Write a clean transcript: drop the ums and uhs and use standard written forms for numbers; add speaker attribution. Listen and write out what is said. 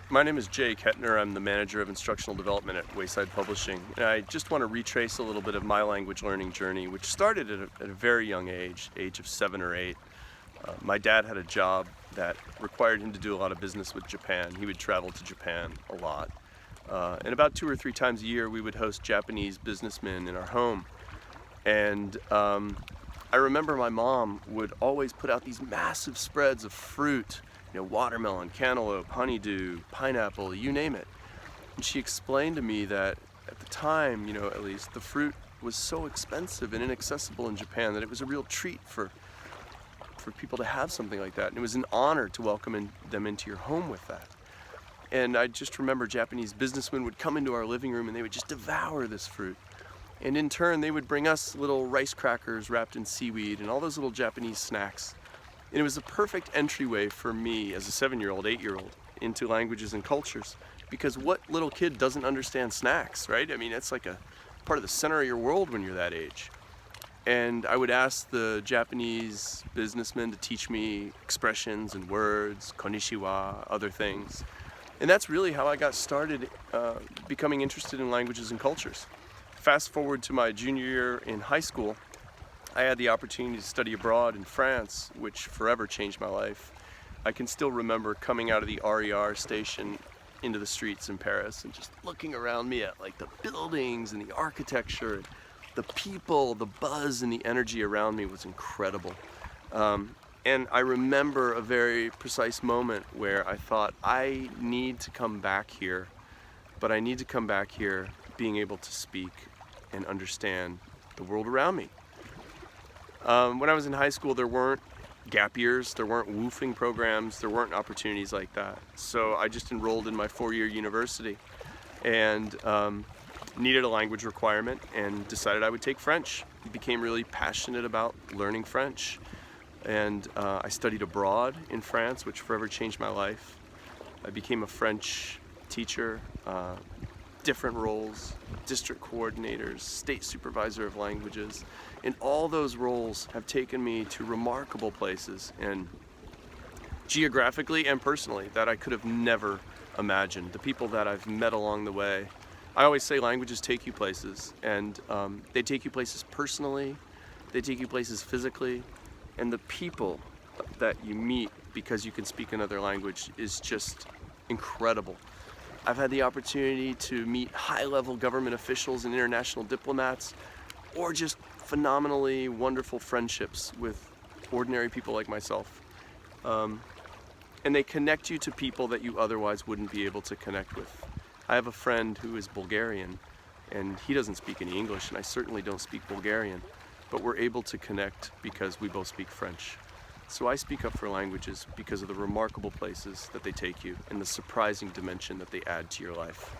Speaker 1: My name is Ketner. I'm the manager of instructional development at Wayside Publishing. And I just want to retrace a little bit of my language learning journey, which started at a very young age of 7 or 8. My dad had a job that required him to do a lot of business with Japan. He would travel to Japan a lot. And about 2 or 3 times a year, we would host Japanese businessmen in our home. And I remember my mom would always put out these massive spreads of fruit, watermelon, cantaloupe, honeydew, pineapple, you name it. And she explained to me that at the time, at least, the fruit was so expensive and inaccessible in Japan that it was a real treat for people to have something like that. And it was an honor to welcome them into your home with that. And I just remember Japanese businessmen would come into our living room and they would just devour this fruit. And in turn, they would bring us little rice crackers wrapped in seaweed and all those little Japanese snacks. And it was a perfect entryway for me as a 7-year-old, 8-year-old into languages and cultures. Because what little kid doesn't understand snacks, right? I mean, it's like a part of the center of your world when you're that age. And I would ask the Japanese businessmen to teach me expressions and words, konnichiwa, other things. And that's really how I got started becoming interested in languages and cultures. Fast forward to my junior year in high school, I had the opportunity to study abroad in France, which forever changed my life. I can still remember coming out of the RER station into the streets in Paris and just looking around me at like the buildings and the architecture, the people, the buzz and the energy around me was incredible. And I remember a very precise moment where I thought, I need to come back here, but I need to come back here being able to speak and understand the world around me. When I was in high school, there weren't gap years, there weren't woofing programs, there weren't opportunities like that. So I just enrolled in my 4-year university and needed a language requirement and decided I would take French. I became really passionate about learning French. And I studied abroad in France, which forever changed my life. I became a French teacher, different roles, district coordinators, state supervisor of languages. And all those roles have taken me to remarkable places, and geographically and personally, that I could have never imagined. The people that I've met along the way. I always say languages take you places, and they take you places personally, they take you places physically, and the people that you meet because you can speak another language is just incredible. I've had the opportunity to meet high-level government officials and international diplomats, or just phenomenally wonderful friendships with ordinary people like myself. And they connect you to people that you otherwise wouldn't be able to connect with. I have a friend who is Bulgarian, and he doesn't speak any English, and I certainly don't speak Bulgarian, but we're able to connect because we both speak French. So I speak up for languages because of the remarkable places that they take you and the surprising dimension that they add to your life.